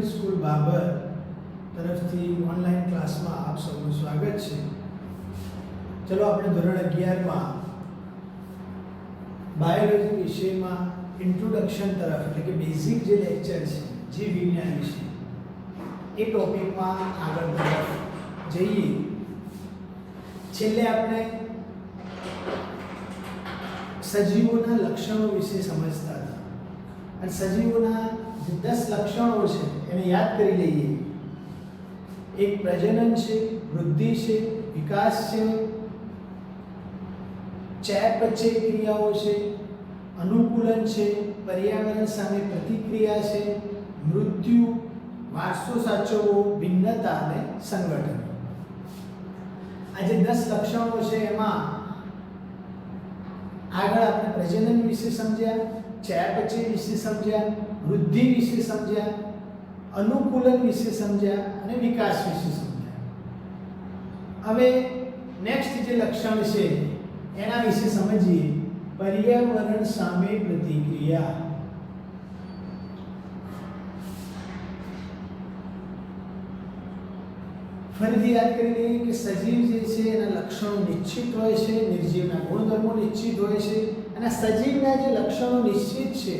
School Babur તરફથી online ક્લાસમાં આપ સૌનું સ્વાગત છે. ચલો આપણે ધોરણ 11માં બાયોલોજી વિષયમાં ઇન્ટ્રોડક્શન તરફ એટલે કે બેઝિક જે લેક્ચર છે જીવ વિજ્ઞાન વિશે એ ટોપિકમાં આગળ તરફ જઈએ. છેલ્લે આપણે સજીવોના લક્ષણો વિશે સમજતા હતા અને સજીવોના જે 10 લક્ષણો છે એને યાદ કરી લઈએ. એક પ્રજનન છે, વૃદ્ધિ છે, વિકાસ છે, ચયાપચય ક્રિયાઓ છે, અનુકૂલન છે, પર્યાવરણ સામે પ્રતિક્રિયા છે, મૃત્યુ, વારસો સાચવવો, ભિન્નતા અને સંગઠન. આ જે 10 લક્ષણો છે એમાં આગળ આપણે પ્રજનન વિશે સમજ્યા, ચયાપચય વિશે સમજ્યા, વૃદ્ધિ વિશે સમજ્યા, અનુકૂલન વિશે સમજ્યા અને વિકાસ વિશે સમજ્યા. હવે નેક્સ્ટ જે લક્ષણ છે એના વિશે સમજીએ. પર્યાવરણ સામે પ્રતિક્રિયા. ફરીથી યાદ કરી લઈએ કે સજીવ જે છે એના લક્ષણો નિશ્ચિત હોય છે, નિર્જીવના ગુણધર્મો નિશ્ચિત હોય છે અને સજીવના જે લક્ષણો નિશ્ચિત છે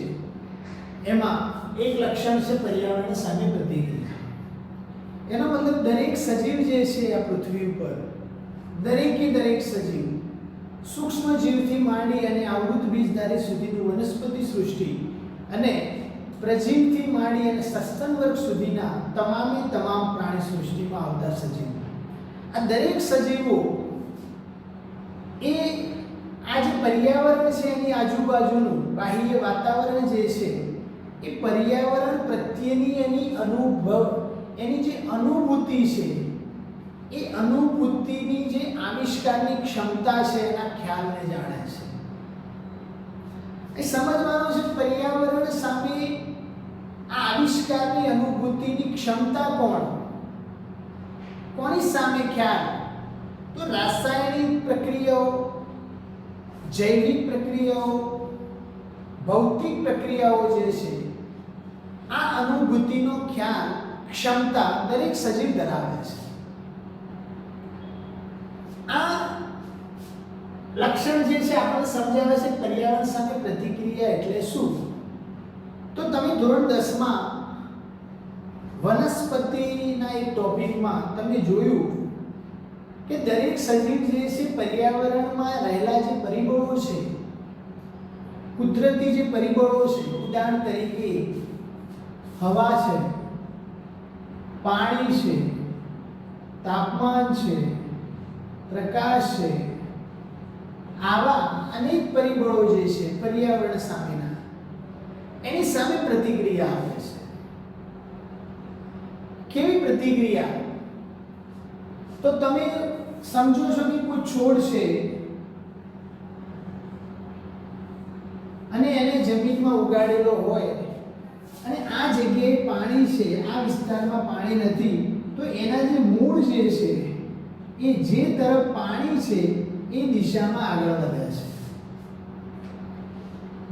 એમાં એક લક્ષણ છે પર્યાવરણ સામે પ્રતિક્રિયા. એનો મતલબ દરેક સજીવ જે છે આ પૃથ્વી ઉપર દરેકે દરેક સજીવ સૂક્ષ્મ જીવથી માંડી અને આવૃત બીજધારી સુધીની વનસ્પતિ સૃષ્ટિ અને પ્રજીવથી માંડી અને સસ્તન વર્ગ સુધીના તમામે તમામ પ્રાણી સૃષ્ટિમાં આવતા સજીવો, આ દરેક સજીવો એ આ જે પર્યાવરણ છે એની આજુબાજુનું બાહ્ય વાતાવરણ જે છે એ પર્યાવરણ પ્રત્યેની એની જે અનુભૂતિ છે એ અનુભૂતિની જે આવિષ્કારની ક્ષમતા છે એના ખ્યાલને જાણે છે. એ સમજવાનું છે પર્યાવરણ સામે આ આવિષ્કારની અનુભૂતિની ક્ષમતા કોની સામે ખ્યાલ? તો રાસાયણિક પ્રક્રિયાઓ, જૈવિક પ્રક્રિયાઓ, ભૌતિક પ્રક્રિયાઓ જે છે આ અનુભૂતિનો ખ્યાલ, ક્ષમતા દરેક સજીવ ધરાવે છે. આ લક્ષણ જે છે આપણને સમજાવે છે પર્યાવરણ સામે પ્રતિક્રિયા એટલે શું. તો તમે ધોરણ 10 માં વનસ્પતિના એક ટોપિકમાં તમે જોયું કે દરેક સજીવ જે છે પર્યાવરણમાં રહેલા જે પરિબળો છે, કુદરતી જે પરિબળો છે, ઉદાહરણ તરીકે હવા છે, પાણી છે, તાપમાન છે, પ્રકાશ છે, આવા અનેક પરિબળો જે છે પર્યાવરણ સામેના એની સામે પ્રતિક્રિયા આપે છે. કેવી પ્રતિક્રિયા? તો તમે સમજો છો કે કોઈ છોડ છે અને એને જમીનમાં ઉગાડેલો હોય અને આ જગ્યાએ પાણી છે, આ વિસ્તારમાં પાણી નથી, તો એના જે મૂળ જે છે એ જે તરફ પાણી છે એ દિશામાં આગળ વધે છે.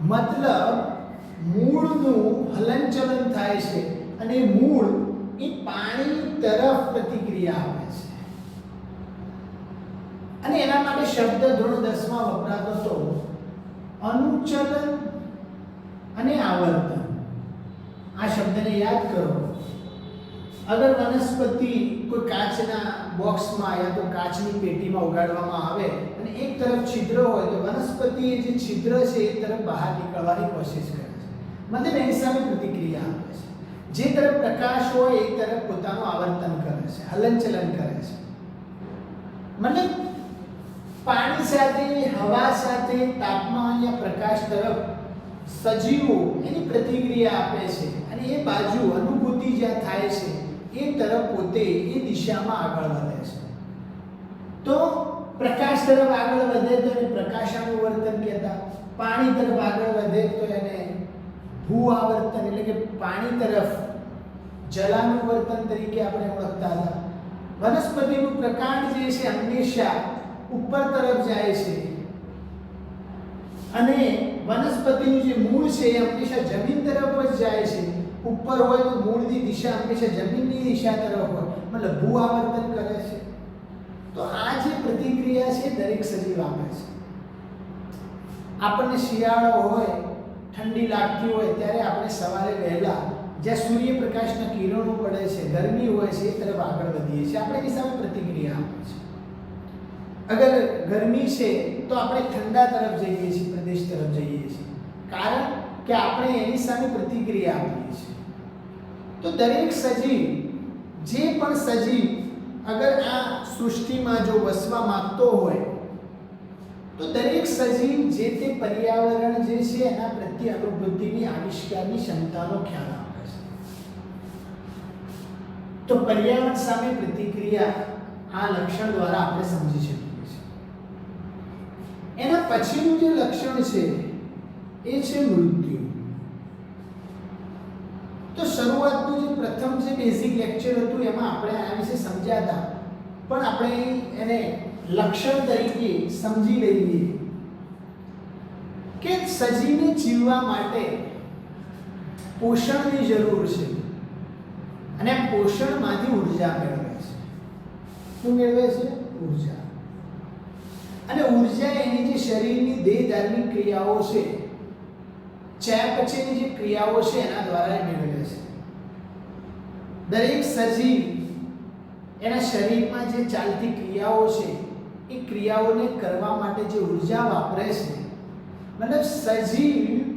મતલબ મૂળનું હલનચલન થાય છે અને મૂળ એ પાણી તરફ પ્રતિક્રિયા આપે છે. અને એના માટે શબ્દ ધોરણ 10 માં વપરાતો હતો અનુચલન અને આવર્તન. આ શબ્દને યાદ કરો. અગર વનસ્પતિ કોઈ કાચના બોક્સમાં યા તો કાચની પેટીમાં ઉગાડવામાં આવે અને એક તરફ છિદ્ર હોય તો વનસ્પતિ એ જે છિદ્ર છે એ તરફ બહાર નીકળવાની કોશિશ કરે છે, મતલબ એની સામે પ્રતિક્રિયા આપે છે. જે તરફ પ્રકાશ હોય એ તરફ પોતાનું આવર્તન કરે છે, હલનચલન કરે છે. મતલબ પાણી સાથે, હવા સાથે, તાપમાન યા પ્રકાશ તરફ સજીવો એની પ્રતિક્રિયા આપે છે અને એ બાજુ અનુભૂતિ જ્યાં થાય છે એ તરફ પોતે એ દિશામાં આગળ વધે છે. તો પ્રકાશ તરફ આગળ વધે તો એને પ્રકાશાનુવર્તન કહેતા, પાણી તરફ આગળ વધે તો એને ભૂઆવર્તન એટલે કે પાણી તરફ જલાનુવર્તન તરીકે આપણે ઓળખતા હતા. વનસ્પતિનું પ્રકાંડ જે છે હંમેશા ઉપર તરફ જાય છે અને વનસ્પતિનું જે મૂળ છે એ હંમેશા જમીન તરફ જ જાય છે, ઉપર હોય તો મૂળની દિશા હંમેશા જમીનની દિશા તરફ હોય, મતલબ ભૂ આવર્તન કરે છે. તો આ જે પ્રતિક્રિયા છે દરેક સજીવ આપે છે. આપણને શિયાળો હોય, ઠંડી લાગતી હોય ત્યારે આપણે સવારે વહેલા જ્યાં સૂર્યપ્રકાશના કિરણો પડે છે, ગરમી હોય છે, એ તરફ આગળ વધીએ છીએ. આપણે એની સામે પ્રતિક્રિયા આપે છે. અગર ગરમી છે તો આપણે ઠંડા તરફ જઈએ છીએ, પ્રદેશ તરફ જઈએ છીએ, કારણ કે આપણે એની સામે પ્રતિક્રિયા આપીએ છીએ. તો દરેક સજીવ, જે પણ સજીવ અગર આ સૃષ્ટિમાં જો વસવા માંગતો હોય તો દરેક સજીવ જે તે પર્યાવરણ જે છે એના પ્રત્યે અનુભૂતિની, આવિષ્કારની ક્ષમતાનો ખ્યાલ આપે છે. તો પર્યાવરણ સામે પ્રતિક્રિયા આ લક્ષણ દ્વારા આપણે સમજી શકીએ છીએ. એના પછીનું જે લક્ષણ છે એ છે મૃત્યુ. તો શરૂઆતનું જે પ્રથમ જે બેઝિક લેક્ચર હતું એમાં આપણે આ વિશે સમજ્યા હતા, પણ આપણે એને લક્ષણ તરીકે સમજી લઈએ કે સજીવને જીવવા માટે પોષણની જરૂર છે અને પોષણમાંથી ઉર્જા મેળવે છે. શું મેળવે છે? ઉર્જા. અને ઉર્જા એની જે શરીરની દેહધાર્મિક ક્રિયાઓ છે, ચયાપચયની જે ક્રિયાઓ છે એના દ્વારા મેળવે છે. દરેક સજીવ એના શરીરમાં જે ચાલતી ક્રિયાઓ છે એ ક્રિયાઓને કરવા માટે જે ઉર્જા વાપરે છે, મતલબ સજીવના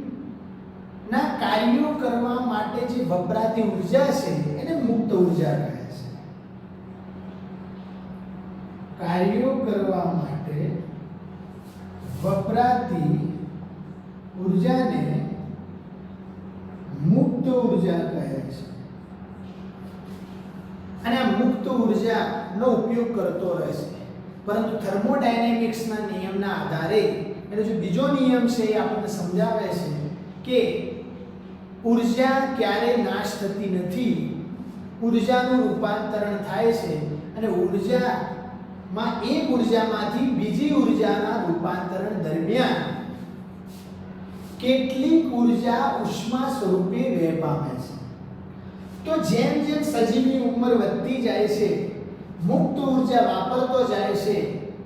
કાર્યો કરવા માટે જે વપરાતી ઉર્જા છે એને મુક્ત ઉર્જા કહે છે. કાર્યો કરવા માટે વપરાતી ઉર્જાને મુક્ત ઉર્જા કહે છે. અને આ મુક્ત ઉર્જાનો ઉપયોગ કરતો રહેશે. પરંતુ થર્મોડાયનેમિક્સના નિયમના આધારે, એટલે જો બીજો નિયમ છે એ આપણને સમજાવે છે કે ઉર્જા ક્યારે નાશ થતી નથી, ઉર્જાનું રૂપાંતરણ થાય છે અને ઉર્જામાં એક ઉર્જામાંથી બીજી ઉર્જાના રૂપાંતરણ દરમિયાન કેટલીક ઉર્જા ઉષ્મા સ્વરૂપે વ્યય પામે છે. તો જેમ જેમ સજીવની ઉંમર વધતી જાય છે, મુક્ત ઉર્જા વાપરતો જાય છે,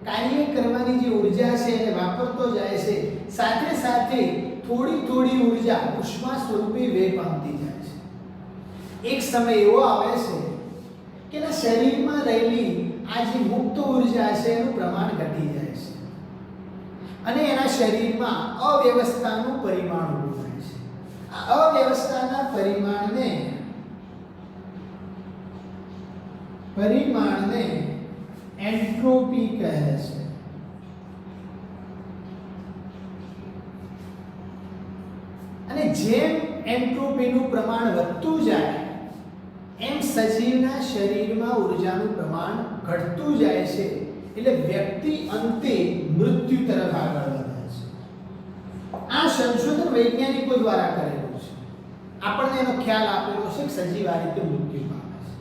કાર્ય કરવાની જે ઉર્જા છે એને વાપરતો જાય છે, સાથે સાથે થોડી થોડી ઉર્જા ઉષ્મા સ્વરૂપે વ્યય પામતી જાય છે. એક સમય એવો આવે છે કે એના શરીરમાં રહેલી આ જે મુક્ત ઉર્જા છે એનું પ્રમાણ ઘટી જાય છે અને એના શરીરમાં અવ્યવસ્થાનું પરિમાણ ઊભું થાય છે. આ અવ્યવસ્થાના પરિમાણને એન્ટ્રોપી કહે છે. અને જેમ એન્ટ્રોપીનું પ્રમાણ વધતું જાય એમ સજીવના શરીરમાં ઉર્જાનું પ્રમાણ ઘટતું જાય છે. એટલે વ્યક્તિ અંતે મૃત્યુ તરફ આગળ વધે છે. આ સંશોધન વૈજ્ઞાનિકો દ્વારા કરેલું છે. આપણને એનો ખ્યાલ આપેલો છે કે સજીવ આ રીતે મૃત્યુ પામે છે.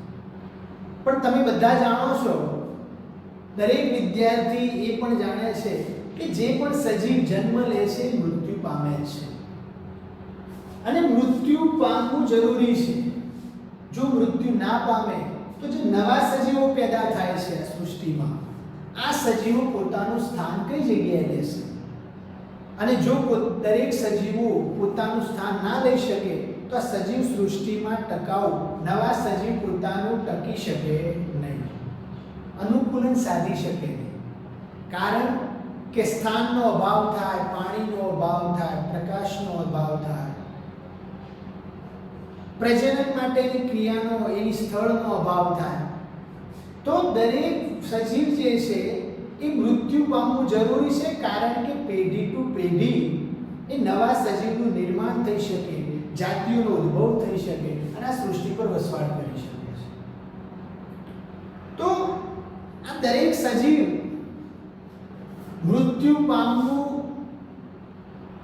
પણ તમે બધા જાણો છો, દરેક વિદ્યાર્થી એ પણ જાણે છે કે જે પણ સજીવ જન્મ લે છે મૃત્યુ પામે છે અને મૃત્યુ પામવું જરૂરી છે. જો મૃત્યુ ના પામે તો જે નવા સજીવો પેદા થાય છે આ સૃષ્ટિમાં, આ સજીવો પોતાનું સ્થાન કઈ જગ્યાએ લેશે? અને જો દરેક સજીવો પોતાનું સ્થાન ના લઈ શકે તો આ સજીવ સૃષ્ટિમાં ટકાઉ નવા સજીવ પોતાનું ટકી શકે નહીં, અનુકૂલન સાધી શકે નહીં. કારણ કે સ્થાનનો અભાવ થાય, પાણીનો અભાવ થાય, પ્રકાશનો અભાવ થાય, પ્રજનન માટેની ક્રિયાનો એની સ્થળનો અભાવ થાય. તો દરેક સજીવ જે છે એ મૃત્યુ પામવું જરૂરી છે, કારણ કે પેઢી ટુ પેઢી એ નવા સજીવનું નિર્માણ થઈ શકે, જાતિઓનો ઉદ્ભવ થઈ શકે અને આ સૃષ્ટિ પર વસવાટ કરી શકે છે. તો આ દરેક સજીવ મૃત્યુ પામવું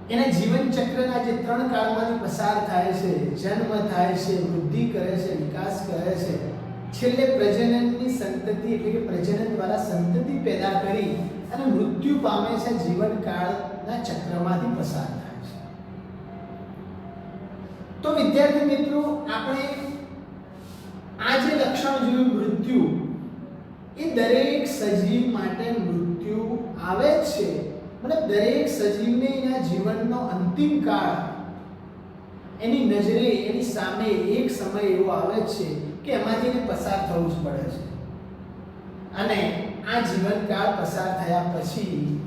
એના જીવન ચક્રના જે 3 કાળમાંથી પસાર થાય છે, જન્મ થાય છે, વૃદ્ધિ કરે છે, વિકાસ કરે છે, છેલ્લે પ્રજનનની સંતતિ એટલે કે પ્રજનન દ્વારા સંતતિ પેદા કરી અને મૃત્યુ પામે છે, જીવનકાળના ચક્રમાંથી પસાર થાય છે. તો વિદ્યાર્થી મિત્રો, આપણે આ જે લક્ષણ જોયું મૃત્યુ, એ દરેક સજીવ માટે મૃત્યુ આવે જ છે. મતલબ દરેક સજીવને એના જીવનનો અંતિમ કાળ એની નજરે, એની સામે એક સમય એવો આવે છે કે એમાંથી એને પસાર થવું જ પડે છે. અને આ જીવનકાળ પસાર થયા પછી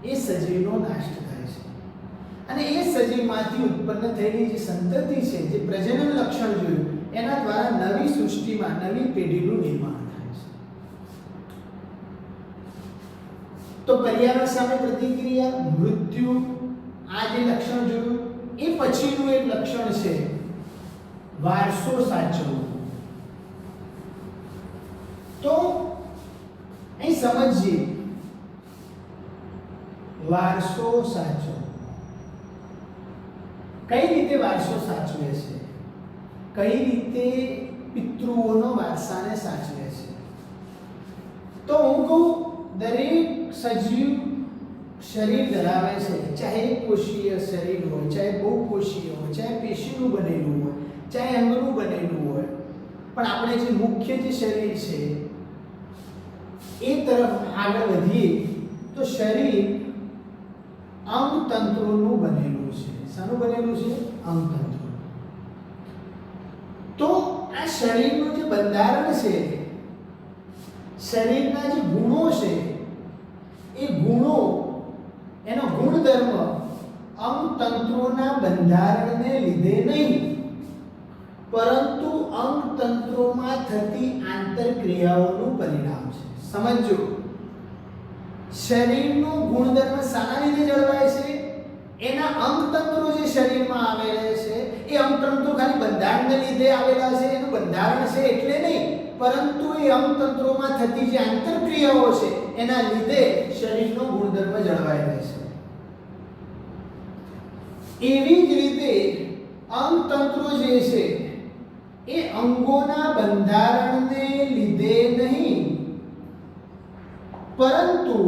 એ સજીવનો નાશ થાય છે. અને એ સજીવમાંથી ઉત્પન્ન થયેલી જે સંતતિ છે, જે પ્રજનન લક્ષણ જોયું, એના દ્વારા નવી સૃષ્ટિમાં નવી પેઢીનું નિર્માણ થાય છે. તો પર્યાવરણ સામે પ્રતિક્રિયા, મૃત્યુ, આ જે લક્ષણ જોયું, એ પછીનું એક લક્ષણ છે વારસો સાચવવો. તો અહીં સમજીએ, વારસો સાચવવો. કઈ રીતે વારસો સાચવે છે? કઈ રીતે પિતૃઓનો વારસાને સાચવે છે? તો હું કહું, દરેક સજીવ શરીર ધરાવે છે, ચાહે કોષીય શરીર હોય, ચાહે બહુકોષીય હોય, ચાહે પેશીનું બનેલું હોય, ચાહે અંગનું બનેલું હોય, પણ આપણે જે મુખ્ય જે શરીર છે એ તરફ આગળ વધીએ તો શરીર અંગતંત્રોનું બનેલું છે. શાનું બનેલું છે? અંગતંત્રો. તો આ શરીરનું જે બંધારણ છે, શરીરના જે ગુણો છે, એ ગુણો, એનો ગુણધર્મ અંગતંત્રોના બંધારણને લીધે નહીં, પરંતુ અંગતંત્રોમાં થતી આંતરક્રિયાઓનું પરિણામ છે. સમજો, શરીરનો ગુણધર્મ શાના લીધે જળવાય છે? એના અંગતંત્રો જે શરીરમાં આવેલા છે, એ અંગતંત્રો ખાલી બંધારણને લીધે આવેલા છે, એનું બંધારણ છે એટલે નહીં, પરંતુ એ અંગતંત્રોમાં થતી જે આંતરક્રિયાઓ છે એના લીધે શરીરનો ગુણધર્મ જળવાઈ રહે છે. એવી જ રીતે અંગતંત્રો જે છે એ અંગોના બંધારણને લીધે નહીં, પરંતુ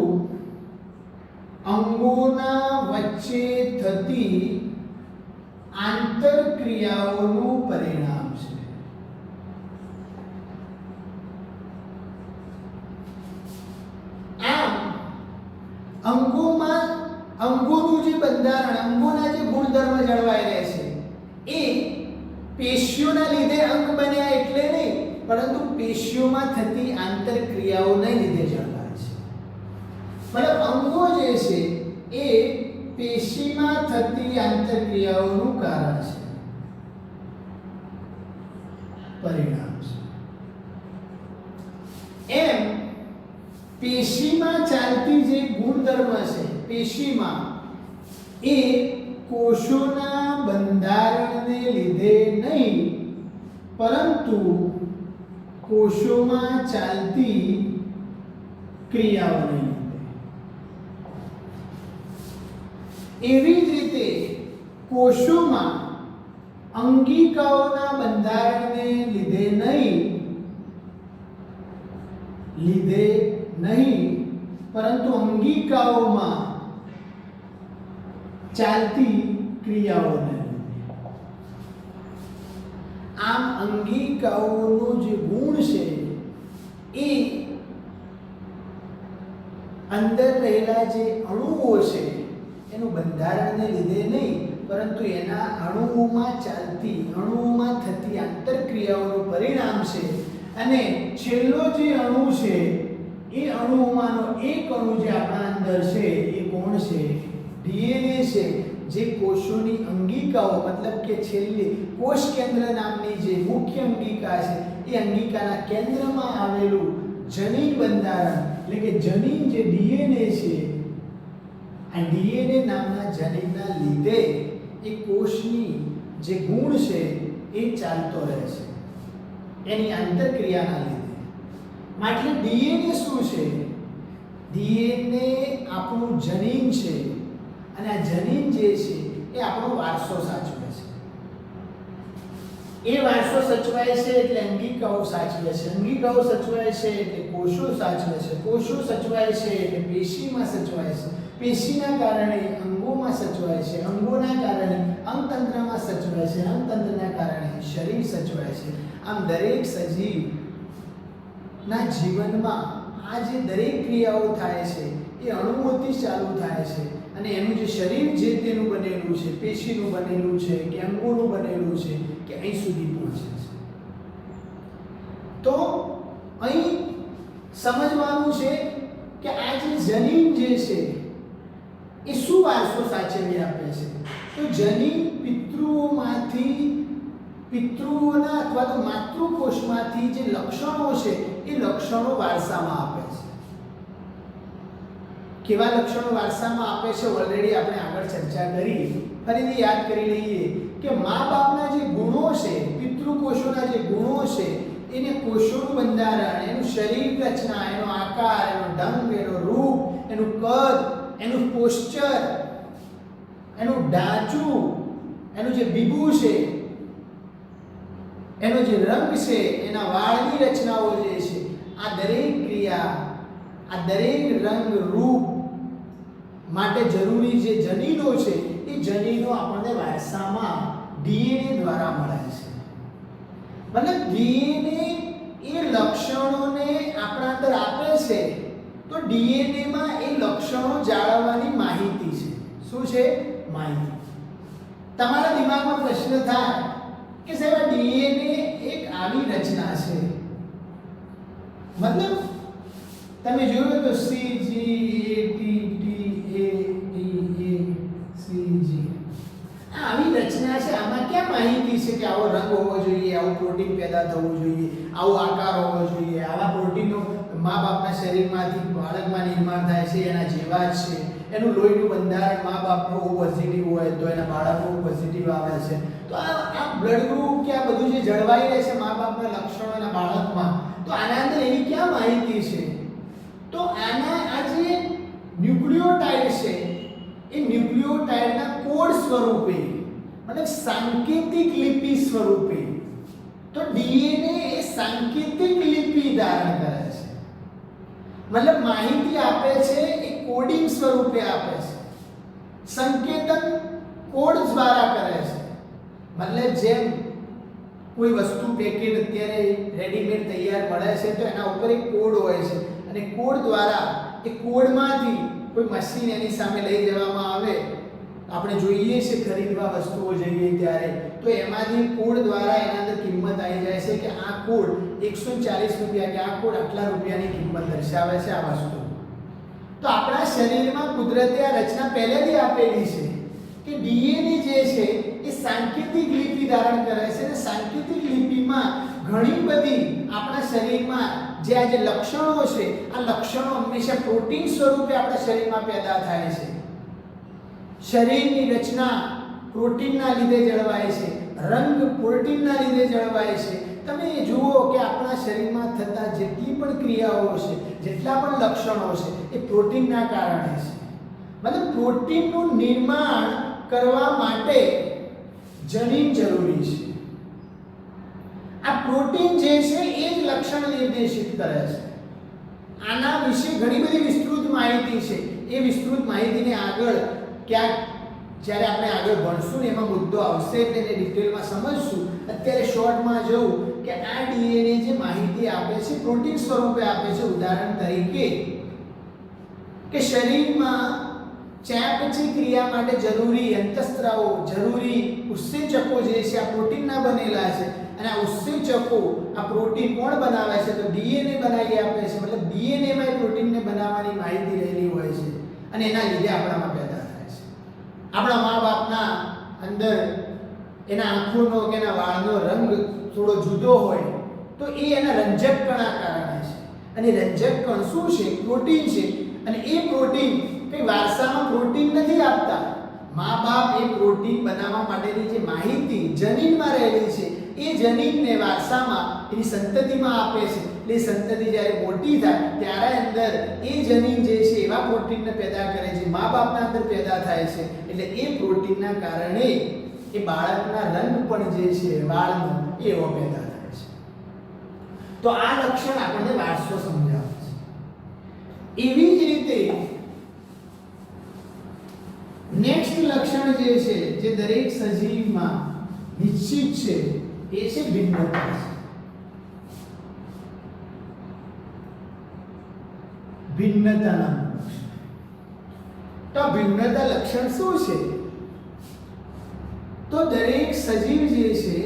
અંગોના વચ્ચે થતી આંતરક્રિયાઓનું પરિણામ છે. આમ અંગોનું જે બંધારણ, અંગોના જે ગુણધર્મ જળવાઈ રહે છે, એ પેશીઓના લીધે અંગ બન્યા એટલે નહીં, પરંતુ પેશીઓમાં થતી આંતરક્રિયાઓને લીધે જળવાય છે. મતલબ અંગો જે છે એ પેશીમાં થતી આંતરક્રિયાઓનું કારણ છે, પરિણામ છે. એમ પેશીમાં ચાલતી જે ગુણધર્મ છે, પેશીમાં, એ કોષોના બંધારણને લીધે નહીં, પરંતુ કોષોમાં ચાલતી ક્રિયાઓને લીધે. એવી જ રીતે કોષોમાં અંગિકાઓના બંધારણને લીધે નહીં, પરંતુ અંગિકાઓમાં ચાલતી ક્રિયાઓને લીધે. આમ અંગિકાઓનો જે ગુણ છે એ અંદર રહેલા જે અણુઓ છે એનું બંધારણને લીધે નહીં, પરંતુ એના અણુઓમાં થતી આંતરક્રિયાઓનું પરિણામ છે. અને છેલ્લો જે અણુ છે, એ અણુઓમાંનો એક અણુ જે આપણા અંદર છે, એ કોણ છે? ડીએનએ છે, જે કોષોની અંગિકાઓ, મતલબ કે છેલ્લી કોષ કેન્દ્ર નામની જે મુખ્ય અંગિકા છે, એ અંગિકાના કેન્દ્રમાં આવેલું જનીન બંધારણ, એટલે કે જનીન જે ડીએનએ છે, આ ડીએનએ નામના જનીનના લીધે એ કોષની જે ગુણ છે એ ચાલતો રહે છે, એની આંતરક્રિયાના લીધે. માટે ડીએનએ શું છે? ડીએનએ આપણું જનીન છે, અને આ જનીન જે છે એ આપણો વારસો સાચવે છે. એ વારસો સચવાય છે એટલે અંગિકાઓ સાચવે છે, અંગિકાઓ સચવાય છે એટલે કોષો સાચવે છે, કોષો સચવાય છે એટલે પેશીમાં સચવાય છે, પેશીના કારણે અંગોમાં સચવાય છે, અંગોના કારણે અંગતંત્રમાં સચવાય છે, અંગતંત્રના કારણે શરીર સચવાય છે. આમ દરેક સજીવના જીવનમાં આ જે દરેક ક્રિયાઓ થાય છે એ અણુઓથી ચાલુ થાય છે અને એનું જે શરીર જે તેનું બનેલું છે, પેશીનું બનેલું છે કે અંગોનું બનેલું છે કે અહીં સુધી પહોંચે છે. તો અહીં સમજવાનું છે કે આ જે જનીન જે છે એ શું વારસો સાચવી આપે છે. તો જનીન પિતૃઓના અથવા તો માતૃકોષમાંથી જે લક્ષણો છે એ લક્ષણો વારસામાં આપે છે. કેવા લક્ષણો વારસામાં આપે છે ઓલરેડી આપણે આગળ ચર્ચા કરી. ફરીથી યાદ કરી લઈએ કે મા બાપના જે ગુણો છે, પિતૃકોષોના જે ગુણો છે એને કોષોનું બંધારણ, એનું શરીર રચના, એનો આકાર, એનો ઢંગ, એનો રૂપ, એનું કદ, એનું પોસ્ચર, એનું ઢાંચું, એનું જે બીબું છે, એનો જે રંગ છે, એના વાળની રચનાઓ જે છે, આ દરેક ક્રિયા, આ દરેક રંગ રૂપ માટે જરૂરી જે જનીનો છે એ જનીનો આપણને વારસામાં ડીએનએ દ્વારા મળે છે. મતલબ ડીએનએ એ લક્ષણોને આપણા અંદર આપે છે તો ડીએનએ માં એ લક્ષણો જાળવવાની માહિતી છે. શું છે? માહિતી. તમારા દિમાગમાં પ્રશ્ન થાય કે સાહેબ ડીએનએ એક આવી રચના છે, મતલબ તમે જોયું તો CGATTADACG આવી રચના છે. આમાં ક્યાં માહિતી છે કે આવો રંગ હોવો જોઈએ, આવું પ્રોટીન પેદા થવું જોઈએ, આવો આકાર હોવો જોઈએ, આવા પ્રોટીનો મા બાપના શરીરમાંથી બાળકમાં નિર્માણ થાય છે એના જેવા જ છે, એનું લોહીનું બંધારણ મા બાપનું O પોઝિટિવ હોય તો એના બાળકો પોઝિટિવ આવે છે. તો આ બ્લડ ગ્રુપ કે આ બધું જે જળવાઈ રહે છે મા બાપના લક્ષણો એના બાળકમાં, તો આના અંદર એની ક્યાં માહિતી છે? તો આના આ જે ન્યુક્લિયોટાઇડ છે એ ન્યુક્લિયોટાઇડના કોડ સ્વરૂપે, મતલબ સાંકેતિક લિપિ સ્વરૂપે, તો ડીએનએ એ સાંકેતિક લિપિ ધારણ કરે છે, મતલબ માહિતી આપે છે એ કોડિંગ સ્વરૂપે આપે છે, સંકેતન કોડ દ્વારા કરે છે. મતલબ જેમ કોઈ વસ્તુ પેકેટ અત્યારે રેડીમેડ તૈયાર મળે છે તો એના ઉપર એક કોડ હોય છે અને કોડ દ્વારા એ કોડમાંથી કોઈ મશીન એની સામે લઈ જવામાં આવે, આપણે જોઈએ છે ખરીદવા વસ્તુઓ જઈએ ત્યારે, તો એમાંથી કોડ દ્વારા એના અંદર કિંમત આવી જાય છે કે આ કોડ 140 રૂપિયા કે આ કોડ આટલા રૂપિયાની કિંમત દર્શાવે છે આ વસ્તુ. તો આપણા શરીરમાં કુદરતે આ રચના પહેલેથી આપેલી છે કે ડીએનએ જે છે એ સાંકેતિક લિપિ ધારણ કરે છે અને સાંકેતિક લિપિમાં ઘણી બધી આપણા શરીરમાં જે આ જે લક્ષણો છે આ લક્ષણો હંમેશા પ્રોટીન સ્વરૂપે આપણા શરીરમાં પેદા થાય છે. શરીરની રચના પ્રોટીનના લીધે જળવાય છે, રંગ પ્રોટીનના લીધે જળવાય છે. તમે જુઓ કે આપણા શરીરમાં થતા જેટલી પણ ક્રિયાઓ છે, જેટલા પણ લક્ષણો છે એ પ્રોટીનના કારણે છે. મતલબ પ્રોટીનનું નિર્માણ કરવા માટે જનીન જરૂરી છે. આ પ્રોટીન જે છે એ જ લક્ષણ નિર્દેશિત કરે છે. આના વિશે ઘણી બધી વિસ્તૃત માહિતી છે. એ વિસ્તૃત માહિતીને આગળ ક્યાંક જ્યારે આપણે આગળ ભણશું ને એમાં મુદ્દો આવશે એટલે એને ડિટેલમાં સમજશું. અત્યારે શોર્ટમાં જોઉં કે આ ડીએનએ જે માહિતી આપે છે પ્રોટીન સ્વરૂપે આપે છે. ઉદાહરણ તરીકે કે શરીરમાં ચયાપચય ક્રિયા માટે જરૂરી અંતઃસ્ત્રાવો, જરૂરી ઉત્સેચકો જે છે આ પ્રોટીનના બનેલા છે અને આ ઉત્સેચકો આ પ્રોટીન કોણ બનાવે છે? તો ડીએનએ બનાવી આપે છે. મતલબ ડીએનએમાં એ પ્રોટીનને બનાવવાની માહિતી રહેલી હોય છે અને એના લીધે આપણામાં પેદા થાય છે. આપણા મા બાપના અંદર એના આંખોનો કે એના વાળનો રંગ થોડો જુદો હોય તો એ એના રંજક કણના કારણે છે. અને રંજક કણ શું છે? પ્રોટીન છે. અને એ પ્રોટીન કઈ વારસામાં પ્રોટીન નથી આપતા. મા બાપ એ પ્રોટીન બનાવવા માટેની જે માહિતી જનીનમાં રહેલી છે એ જનીનને વારસામાં એની સંતતિમાં આપે છે. એટલે સંતતિ જ્યારે મોટી થાય ત્યારે અંદર એ જનીન જે છે એવા પ્રોટીનને પેદા કરે છે, મા બાપના અંદર પેદા થાય છે. એટલે એ પ્રોટીનના કારણે એ બાળકના રંગ પણ જે છે વાળનો એવો પેદા થાય છે. તો આ લક્ષણ આપણને વારસો સમજાવે છે. એવી જ રીતે લક્ષણ જે છે જે દરેક સજીવમાં નિશ્ચિત છે એ છે ભિન્નતા છે. ભિન્નતા નામનું લક્ષણ. તો આ ભિન્નતા લક્ષણ શું છે? તો દરેક સજીવ જે છે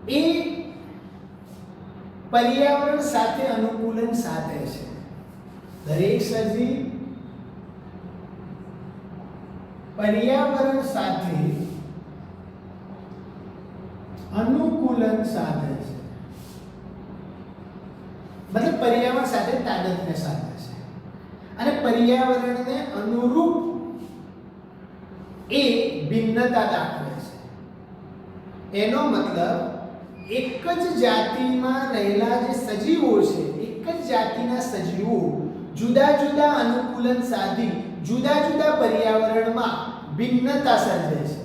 એ પર્યાવરણ સાથે અનુકૂલન સાધે છે. દરેક સજીવ પર્યાવરણ સાથે અનુકૂલન સાધે છે. મતલબ પર્યાવરણ સાથે તાદાત્મ્ય સાધે છે અને પર્યાવરણને અનુરૂપ એ ભિન્નતા દાખવે છે. એનો મતલબ એક જ જાતિમાં રહેલા જે સજીવો છે, એક જ જાતિના સજીવો જુદા જુદા અનુકૂલન સાધી જુદા જુદા પર્યાવરણમાં ભિન્નતા સર્જે છે.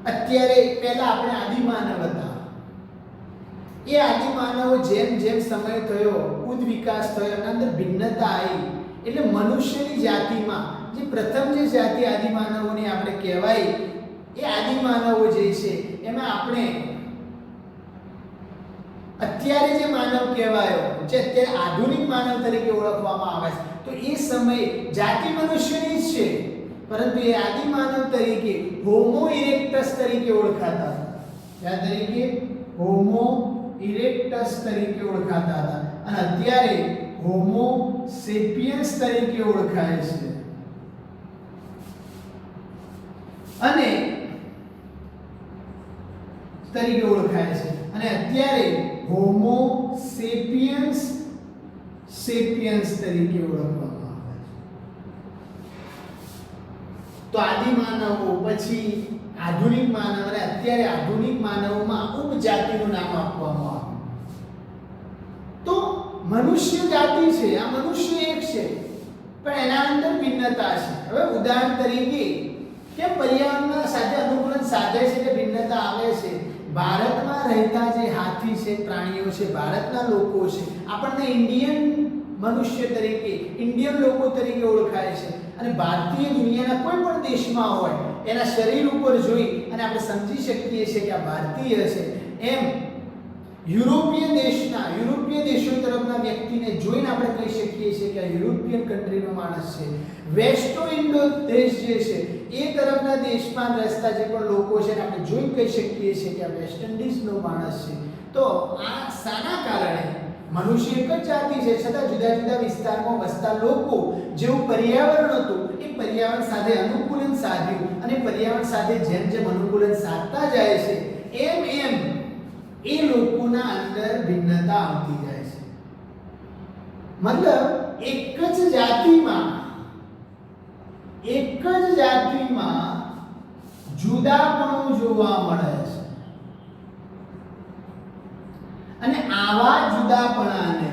અત્યારે પહેલા આપણે આદિમાનવ હતા. એ આદિમાનવો જેમ જેમ સમય થયો, ઉદ વિકાસ થયો, એના અંદર ભિન્નતા આવી. એટલે મનુષ્યની જાતિમાં જે પ્રથમ જે જાતિ આદિમાનવોની આપણે કહેવાય, એ આદિમાનવો જે છે એમાં આપણે અત્યારે જે માનવ કહેવાયો, જે અત્યારે આધુનિક માનવ તરીકે ઓળખવામાં આવે છે, તો એ સમયે જાતિ મનુષ્યની જ છે, પરંતુ એ આદિમાનવ તરીકે હોમો ઇરેક્ટસ તરીકે ઓળખાતા હતા. જ્યાં તરીકે હોમો ઇરેક્ટસ તરીકે ઓળખાતા હતા અને અત્યારે હોમો સેપિયન્સ તરીકે ઓળખાય છે. અને તરીકે ઓળખાય છે અને અત્યારે હોમો સેપિયન્સ તરીકે ઓળખવામાં આવે છે. તો આદિમાનવો, પછી આધુનિક માનવ અને અત્યારે આધુનિક માનવમાં ઉપજાતિનું નામ આપવામાં આવ્યું. તો મનુષ્ય જાતિ છે, આ મનુષ્ય એક છે, પણ એના અંદર ભિન્નતા છે. હવે ઉદાહરણ તરીકે કેમ પર્યાવરણ સાથે અનુકૂલન સાધે છે કે ભિન્નતા આવે છે? ભારતમાં રહેતા જે હાથી છે, પ્રાણીઓ છે, ભારતના લોકો છે, આપણને ઇન્ડિયન મનુષ્ય તરીકે, ઇન્ડિયન લોકો તરીકે ઓળખાય છે. અને ભારતીય દુનિયાના કોઈ પણ દેશમાં હોય એના શરીર ઉપર જોઈ અને આપણે સમજી શકીએ છીએ કે આ ભારતીય છે. એમ યુરોપીય દેશો તરફના વ્યક્તિને જોઈને આપણે કહી શકીએ છીએ કે આ યુરોપિયન કન્ટ્રીનો માણસ છે. વેસ્ટો ઇન્ડો દેશ જે છે એ તરફના દેશમાં રહેતા જે પણ લોકો છે આપણે જોઈને કહી શકીએ છીએ કે આ વેસ્ટ ઇન્ડિઝનો માણસ છે. તો આ શાના કારણે? મનુષ્ય એક જ જાતિ છે, છતાં જુદા જુદા વિસ્તારમાં વસતા લોકો જેવું પર્યાવરણ હતું એ પર્યાવરણ સાથે અનુકૂલન સાધ્યું અને પર્યાવરણ સાથે જેમ જેમ અનુકૂલન સાધતા જાય છે એમ એમ એ લોકોના અંદર ભિન્નતા આવતી જાય છે. મતલબ એક જ જાતિમાં જુદાપણું જોવા મળે છે અને આવા જુદાપણાને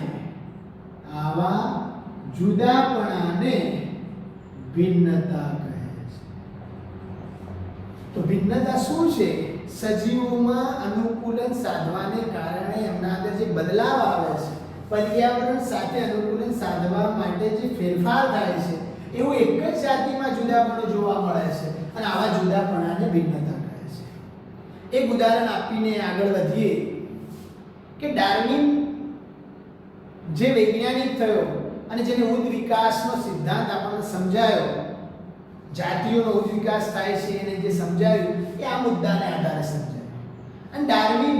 ભિન્નતા કહે છે. તો ભિન્નતા શું છે? સજીવોમાં અનુકૂલન સાધવાને કારણે એમના અંદર જે બદલાવ આવે છે, પર્યાવરણ સાથે અનુકૂલન સાધવા માટે જે ફેરફાર થાય છે, એવું એક જ જાતિમાં જુદાપણું જોવા મળે છે અને આવા જુદાપણાને ભિન્નતા કહે છે. એક ઉદાહરણ આપીને આગળ વધીએ કે ડાર્વિન જે વૈજ્ઞાનિક થયો અને જેને ઉદ વિકાસનો સિદ્ધાંત આપણને સમજાયો, જાતિઓનો ઉદ વિકાસ થાય છે એને જે સમજાવ્યું એ આ મુદ્દાને આધારે સમજાયું. અને ડાર્વિન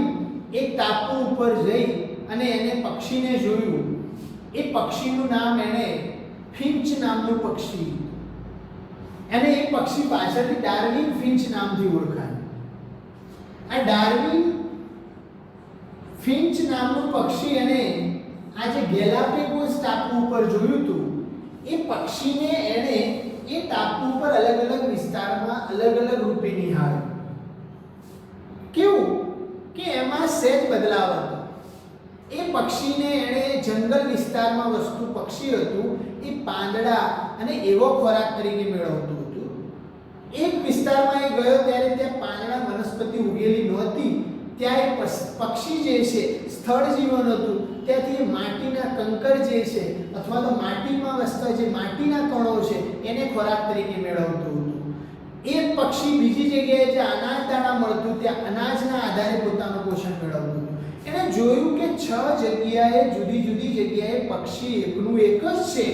એક ટાપુ ઉપર જઈ અને એને પક્ષીને જોયું. એ પક્ષીનું નામ એણે ફિંચ નામનું પક્ષી, અને એ પક્ષી પાછળથી ડાર્વિન ફિંચ નામથી ઓળખાયું. આ ડાર્વિન ફિંચ નામનું પક્ષી અને આ જે ગેલાપેગોસ ટાપુ ઉપર જોયું હતું, એ પક્ષીને એણે એ ટાપુ ઉપર અલગ અલગ વિસ્તારમાં અલગ અલગ રૂપે નિહાળ્યું. કેવું કે એમાં સહેજ બદલાવ હતો. એ પક્ષીને એણે જંગલ વિસ્તારમાં વસતું પક્ષી હતું, એ પાંદડા અને એવો ખોરાક તરીકે મેળવતું હતું. એક વિસ્તારમાં એ ગયો ત્યારે ત્યાં પાંદડા વનસ્પતિ ઉગેલી નહોતી. ત્યાં એ પક્ષી જે છે સ્થળ જીવન હતું, ત્યાંથી માટીના કંકર જે છે અથવા તો માટીમાં વસતા જે માટીના કણો છે એને ખોરાક તરીકે મેળવતું હતું. એક પક્ષી બીજી જગ્યાએ જે અનાજ દાણા મળતું ત્યાં અનાજના આધારે પોતાનું પોષણ મેળવતું હતું. એને જોયું કે 6 જગ્યાએ જુદી જુદી જગ્યાએ પક્ષી એકનું એક જ છે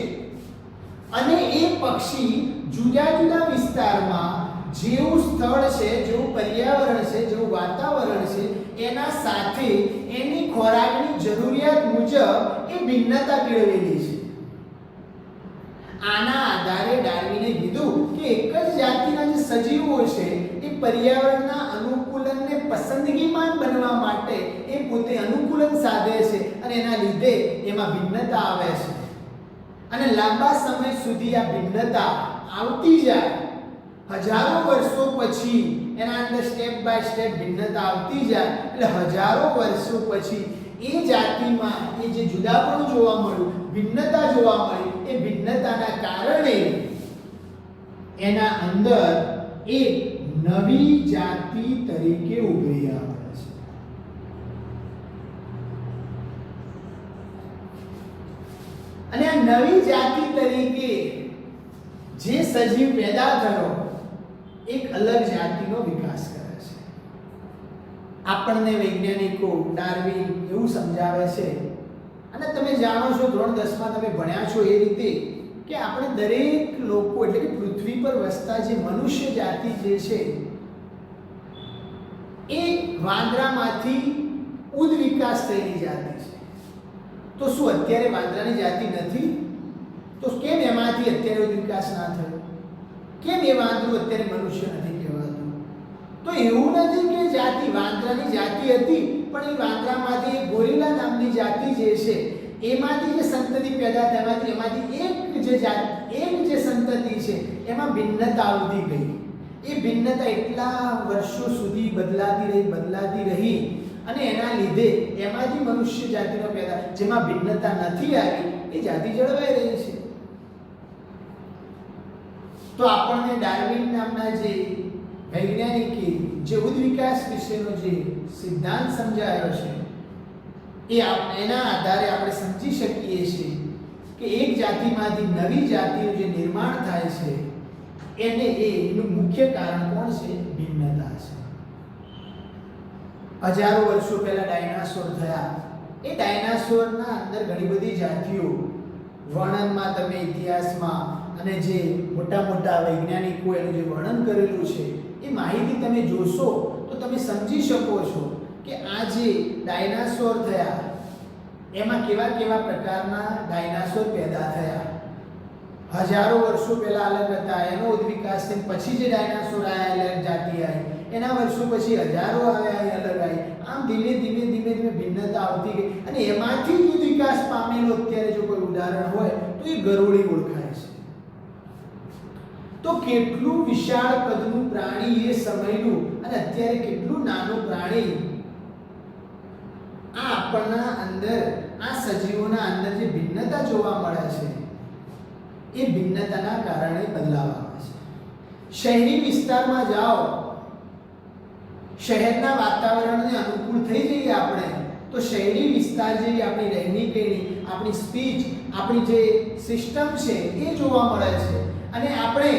અને એ પક્ષી જુદા જુદા વિસ્તારમાં જેવું સ્થળ છે, જેવું પર્યાવરણ છે, જેવું વાતાવરણ છે એના સાથે એની ખોરાકની જરૂરિયાત મુજબ એ ભિન્નતા કેળવેલી છે. આના આધારે ડાર્વિને કીધું કે એક જ જાતિના જે સજીવો છે એ પર્યાવરણના અનુકૂલનને પસંદગીમાન બનવા માટે એ પોતે અનુકૂલન સાધે છે અને એના લીધે એમાં ભિન્નતા આવે છે અને લાંબા સમય સુધી આ ભિન્નતા આવતી જાય. હજારો વર્ષો પછી એના અંદર સ્ટેપ બાય સ્ટેપ ભિન્નતા આવતી જાય એટલે હજારો વર્ષો પછી એ જાતિમાં એ જે જુદાપણું જોવા મળ્યું, ભિન્નતા જોવા મળી, એ ભિન્નતાના કારણે એના અંદર એક નવી જાતિ તરીકે ઉભરી આવે છે. અને આ નવી જાતિ તરીકે જે સજીવ પેદા થયો એક અલગ જાતિનો વિકાસ કરે છે. આપણને વૈજ્ઞાનિકો ડાર્વિન એવું સમજાવે છે અને તમે જાણો છો ધોરણ 10 માં તમે ભણ્યા છો એ રીતે કે આપણે દરેક લોકો એટલે કે પૃથ્વી પર વસતા જે મનુષ્ય જાતિ જે છે એ વાંદરામાંથી ઉદ વિકાસ થયેલી જાતિ છે. તો શું અત્યારે વાંદરાની જાતિ નથી? તો કેમ એમાંથી અત્યારે ઉદ વિકાસ ના થયો? કેમ એ વાંદરું અત્યારે મનુષ્ય નથી કહેવાતું? તો એવું નથી કે જાતિ વાંદરાની જાતિ હતી પણ એ વાંદરામાંથી એક ગોરીલા નામની જાતિ જે છે એમાંથી જે સંતતિ પેદા થવાથી એમાંથી એક જે સંતતિ છે એમાં ભિન્નતા આવતી ગઈ. એ ભિન્નતા એટલા વર્ષો સુધી બદલાતી રહી અને એના લીધે એમાંથી મનુષ્ય જાતિનો પેદા જેમાં ભિન્નતા નથી આવી એ જાતિ જળવાઈ રહી છે. તો આપણને ડાર્વિન નામના જે વૈજ્ઞાનિકે જે ઉદ વિકાસ વિશેનો જે સિદ્ધાંત સમજાયો છે એના આધારે આપણે સમજી શકીએ છીએ કે એક જાતિમાંથી નવી જાતિનું જે નિર્માણ થાય છે એનું મુખ્ય કારણ કોણ છે? ભિન્નતા છે. હજારો વર્ષો પહેલા ડાયનાસોર થયા. એ ડાયનાસોરના અંદર ઘણી બધી જાતિઓ વર્ણનમાં તમે ઇતિહાસમાં અને જે મોટા મોટા વૈજ્ઞાનિકો એનું જે વર્ણન કરેલું છે એ માહિતી તમે જોશો તો તમે સમજી શકો છો કે આ જે ડાયનાસોર થયા એમાં કેવા કેવા પ્રકારના ડાયનાસોર પેદા થયા. હજારો વર્ષો પહેલા અલગ હતા, એનો ઉદ્વિકાસ થઈને પછી જે ડાયનાસોર આવ્યા અલગ જાતિ આવી, એના વર્ષો પછી હજારો આવ્યા એ અલગ આવી. આમ ધીમે ધીમે ભિન્નતા આવતી ગઈ અને એમાંથી જ વિકાસ પામેલો અત્યારે જો કોઈ ઉદાહરણ હોય તો એ ગરોળી ઓળખાય છે. તો કેટલું વિશાળ કદનું પ્રાણી એ સમયનું અને અત્યારે કેટલું નાનું પ્રાણી આ આપણના અંદર આ સજીવોના અંદર જે ભિન્નતા જોવા મળે છે એ ભિન્નતાના કારણે બદલાવ આવે છે. શહેરી વિસ્તારમાં જાઓ, શહેરના વાતાવરણને અનુકૂળ થઈ જઈએ આપણે તો શહેરી વિસ્તાર જેવી આપણી રહેણી કહેણી, આપણી સ્પીચ, આપણી જે સિસ્ટમ છે એ જોવા મળે છે. અને આપણે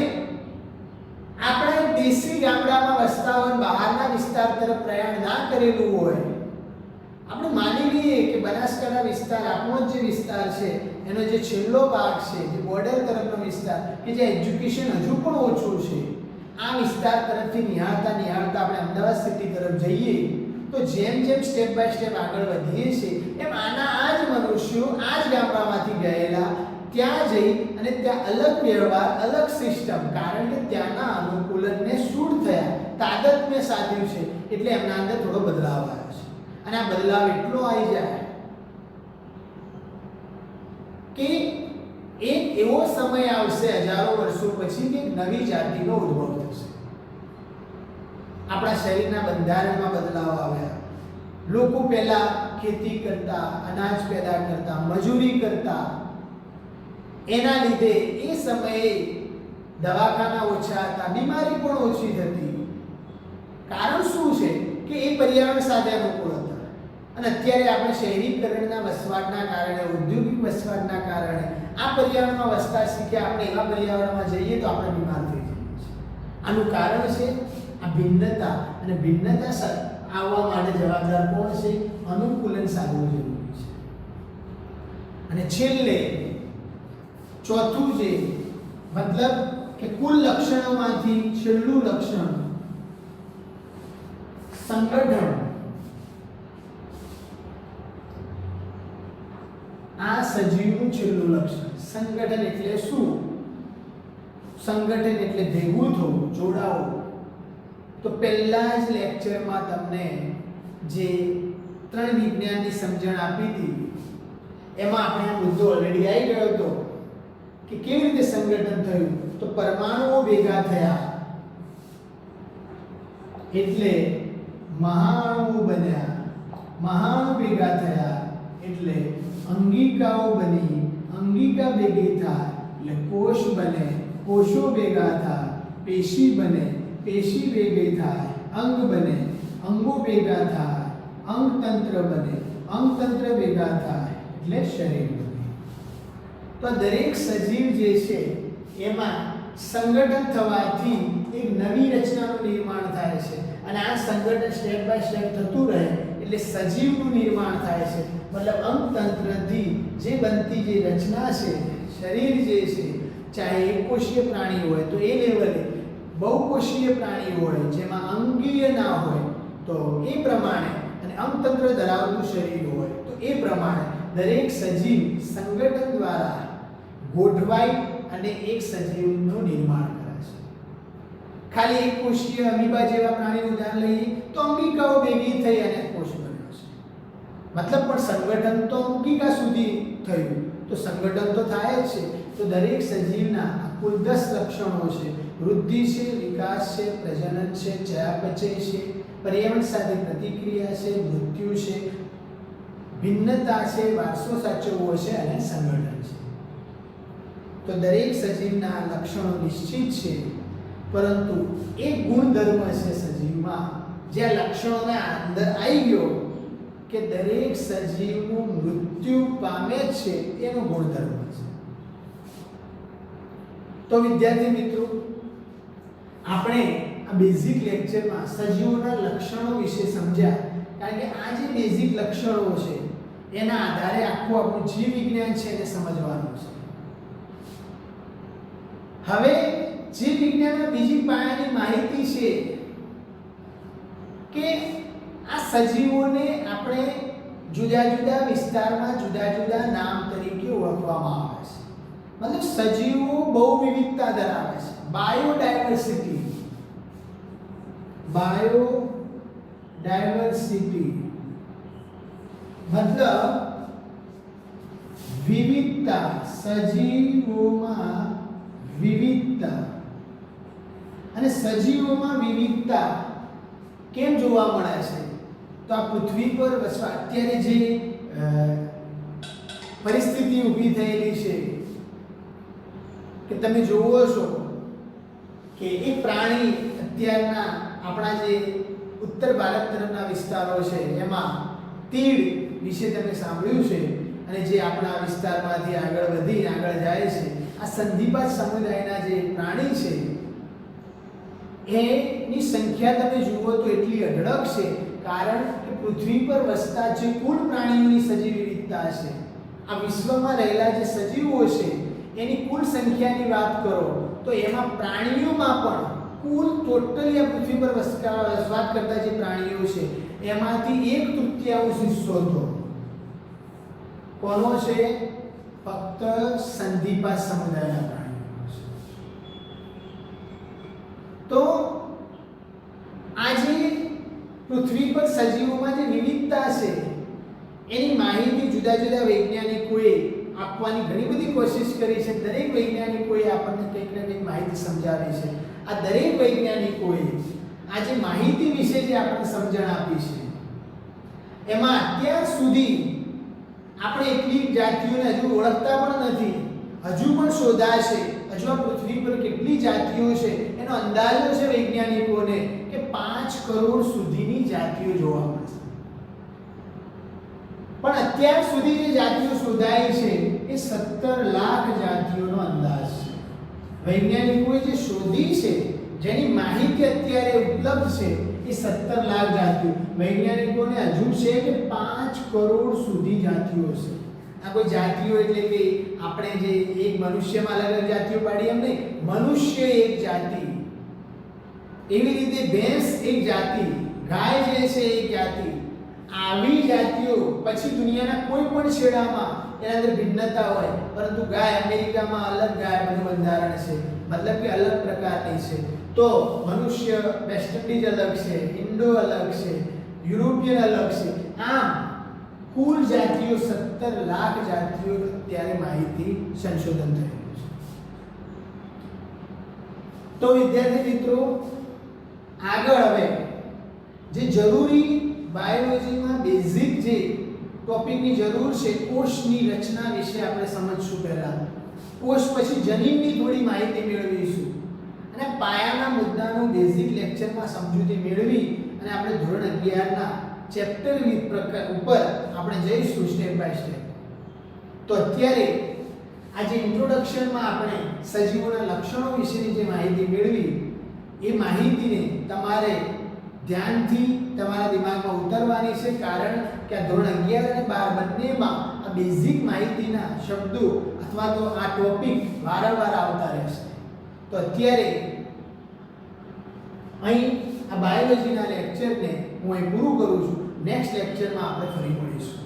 દેશી ગામડામાં વસતા હોય, બહારના વિસ્તાર તરફ પ્રયાણ ના કરેલું હોય, આપણે માની લઈએ કે બનાસકાંઠા વિસ્તાર આપણો જે વિસ્તાર છે એનો જે છેલ્લો ભાગ છે, જે બોર્ડર તરફનો વિસ્તાર કે જે એજ્યુકેશન હજુ પણ ઓછું છે, આ વિસ્તાર તરફથી નિહાળતા આપણે અમદાવાદ સિટી તરફ જઈએ તો જેમ સ્ટેપ બાય સ્ટેપ આગળ વધીએ છીએ એમ આ જ મનુષ્યો આ જ ગામડામાંથી ગયેલા ત્યાં જઈ અને ત્યાં અલગ વ્યવહાર, અલગ સિસ્ટમ, કારણ કે ત્યાંના અનુકૂલનને સૂટ થયા, તાદત્મ્ય સાધ્યું છે એટલે એમના અંદર થોડો બદલાવ આવ્યો છે. અને આ બદલાવ એટલો આવી જાય કે એક એવો સમય આવશે હજારો વર્ષો પછી કે નવી જાતિનો ઉદ્ભવ થશે. આપણા શરીરના બંધારણમાં બદલાવ આવ્યા. લોકો પહેલા ખેતી કરતા, અનાજ પેદા કરતા, મજૂરી કરતા, એના લીધે એ સમયે દવાખાના ઓછા હતા, બીમારી પણ ઓછી થતી. કારણ શું છે કે એ પર્યાવરણ સાથે અનુકૂળ હતા. અને અત્યારે આપણે શહેરીકરણના વસવાટના કારણે, ઔદ્યોગિક વસવાટના કારણે આ પર્યાવરણમાં વસતા શીખ્યા, આપણે એવા પર્યાવરણમાં જઈએ તો આપણે બીમાર થઈ જઈએ છીએ. આનું કારણ છે આ ભિન્નતા, અને ભિન્નતા આવવા માટે જવાબદાર કોણ છે? અનુકૂલન સાધવું જરૂરી છે. અને છેલ્લે ચોથું છે, મતલબ કે કુલ લક્ષણોમાંથી છેલ્લું લક્ષણ સંગઠન. આ સજીવનું છેલ્લું લક્ષણ. સંગઠન એટલે શું? સંગઠન એટલે ભેગું થવું, જોડાવું. તો પહેલા જ લેક્ચરમાં તમને જે 3 વિજ્ઞાનની સમજણ આપી હતી એમાં આપણે આ મુદ્દો ઓલરેડી આવી ગયો હતો કે કેવી રીતે સંગઠન થયું. તો પરમાણુઓ ભેગા થયા એટલે મહાણુ બન્યા, મહાણુ ભેગા થયા એટલે અંગિકાઓ બની, અંગિકા ભેગી થાય એટલે કોષ બને, કોષો ભેગા થાય પેશી બને, પેશી ભેગી થાય અંગ બને, અંગો ભેગા થાય અંગતંત્ર બને, અંગતંત્ર ભેગા થાય એટલે શરીર બને. તો દરેક સજીવ જે છે એમાં સંગઠન થવાથી એક નવી રચનાનું નિર્માણ થાય છે, અને આ સંગઠન સ્ટેપ બાય સ્ટેપ થતું રહે એટલે સજીવનું નિર્માણ થાય છે. મતલબ અંગતંત્રથી જે બનતી જે રચના છે, શરીર જે છે, ચાહે એકકોષીય પ્રાણી હોય તો એ લેવલે, બહુકોષીય પ્રાણી હોય જેમાં અંગીય ના હોય તો એ પ્રમાણે, અને અંગતંત્ર ધરાવતું શરીર હોય તો એ પ્રમાણે દરેક સજીવ સંગઠન દ્વારા ગોઠવાય અને એક સજીવનું નિર્માણ કરે છે. ખાલી એકકોષીય અમીબા જેવા પ્રાણીનું ઉદાહરણ લઈએ તો અંગિકાઓ ભેગી થઈ અને કોષ બન્યો છે. મતલબ પણ સંગઠન તો અંગિકા સુધી થયું, તો સંગઠન તો થાય જ છે. તો દરેક સજીવના કુલ 10 લક્ષણો છે. વૃદ્ધિ છે, વિકાસ છે, પ્રજનન છે, ચયાપચય છે, પર્યાવરણ સાથે પ્રતિક્રિયા છે, મૃત્યુ છે, ભિન્નતા છે, વારસો સાચવવો છે અને સંગઠન છે. તો દરેક સજીવના લક્ષણો નિશ્ચિત છે, પરંતુ એક ગુણધર્મ છે સજીવમાં જે લક્ષણોના અંદર આવી ગયો કે દરેક સજીવનું મૃત્યુ પામે છે, એનો ગુણધર્મ છે. તો વિદ્યાર્થી મિત્રો, આપણે આ બેઝિક લેક્ચરમાં સજીવોના લક્ષણો વિશે સમજ્યા, કારણ કે આ જે બેઝિક લક્ષણો છે એના આધારે આખું આપણું જીવ વિજ્ઞાન છે એને સમજવાનું છે. હવે જીવ વિજ્ઞાનની બીજી પાયાની માહિતી છે કે આ સજીવોને આપણે જુદા જુદા વિસ્તારમાં જુદા જુદા નામ તરીકે ઓળખવામાં આવે છે. મતલબ સજીવો બહુ વિવિધતા ધરાવે છે, બાયોડાયવર્સિટી, બાયોડાયવર્સિટી મતલબ વિવિધતા, સજીવોમાં વિવિધતા. અને સજીવોમાં વિવિધતા કેમ જોવા મળે છે? તો આ પૃથ્વી પર અત્યારે જે પરિસ્થિતિ ઊભી થયેલી છે કે તમે જોવો છો કે એક પ્રાણી અત્યારના આપણા જે ઉત્તર ભારત તરફના વિસ્તારો છે એમાં તીડ વિશે તમે સાંભળ્યું છે, અને જે આપણા વિસ્તારમાંથી આગળ વધી આગળ જાય છે, આ સંધિપાત સમુદાયના જે પ્રાણી છે એની સંખ્યા તમે જુઓ તો એટલી અઢળક છે, કારણ કે પૃથ્વી પર વસતા જે કુલ પ્રાણીઓની સજીવ વિવિધતા છે, આ વિશ્વમાં રહેલા જે સજીવો છે એની કુલ સંખ્યાની વાત કરો તો એમાં પ્રાણીઓમાં પણ કુલ ટોટલી આ પૃથ્વી પર વસવાટ કરતા જે પ્રાણીઓ છે એમાંથી 1/3 હિસ્સો તો કોનો છે? ફક્ત સંધિપાત સમુદાયના પ્રાણીઓ છે. તો આજે પૃથ્વી પર સજીવોમાં જે વિવિધતા છે એની માહિતી જુદા જુદા વૈજ્ઞાનિકોએ આપવાની ઘણી બધી કોશિશ કરી છે. દરેક વૈજ્ઞાનિકોએ આપણને કંઈક ને કંઈક માહિતી સમજાવી છે. આ દરેક વૈજ્ઞાનિકોએ આ જે માહિતી વિશે જે આપણને સમજણ આપી છે એમાં અત્યાર સુધી આપણે એટલી જાતિઓને હજુ ઓળખતા પણ નથી, હજુ પણ શોધાશે. હજુ આ પૃથ્વી પર કેટલી જાતિઓ છે એનો અંદાજો છે વૈજ્ઞાનિકોને કે 5 કરોડ સુધીની જાતિઓ જોવા મળશે. પણ અત્યાર સુધી જે જાતિઓ શોધાઈ છે એ 17 લાખ જાતિઓનો અંદાજ છે. વૈજ્ઞાનિકોએ જે શોધી છે જેની માહિતી અત્યારે ઉપલબ્ધ છે એ 17 લાખ જાતિઓ. વૈજ્ઞાનિકોને હજુ છે કે 5 કરોડ સુધી જાતિઓ છે. આ કોઈ જાતિઓ એટલે કે આપણે જે એક મનુષ્યમાં અલગ અલગ જાતિઓ પાડી એમ નહીં, મનુષ્ય એક જાતિ, એવી રીતે ભેંસ એક જાતિ, ગાય જે છે એક જાતિ. આવી જાતિઓ પછી દુનિયાના કોઈ પણ છેડામાં એના અંદર ભિન્નતા હોય, પરંતુ ગાય અમેરિકામાં અલગ ગાય બધું બંધારણ છે, મતલબ કે અલગ પ્રકારની છે. તો મનુષ્ય વેસ્ટ ઇન્ડિઝ અલગ છે, ઇન્ડો અલગ છે, યુરોપિયન અલગ છે. આમ કુલ જાતિઓ 17 લાખ જાતિઓ અત્યારે માહિતી સંશોધન થયેલું છે. તો વિદ્યાર્થી મિત્રો આગળ હવે જે જરૂરી બાયોલોજીમાં બેઝિક જે ટોપિકની જરૂર છે, કોષની રચના વિશે આપણે સમજશું. પહેલા કોષ, પછી જનીનની થોડી માહિતી મેળવીશું અને પાયાના મુદ્દાનું બેઝિક લેક્ચરમાં સમજૂતી મેળવી અને આપણે ધોરણ 11 ના ચેપ્ટર ઉપર આપણે જઈશું સ્ટેપ બાય સ્ટેપ. તો અત્યારે આજે ઇન્ટ્રોડક્શનમાં આપણે સજીવોના લક્ષણો વિશેની જે માહિતી મેળવી એ માહિતીને તમારે ધ્યાનથી તમારા દિમાગમાં ઉતારવાની છે, કારણ કે આ ધોરણ 11 અને 12 બંનેમાં આ બેઝિક માહિતીના શબ્દો અથવા તો આ ટોપિક વારંવાર આવતા રહેશે. તો અત્યારે અહીં આ બાયોલોજીના લેક્ચરને હું અહીં પૂરું કરું છું. નેક્સ્ટ લેક્ચરમાં આપણે ફરી મળીશું.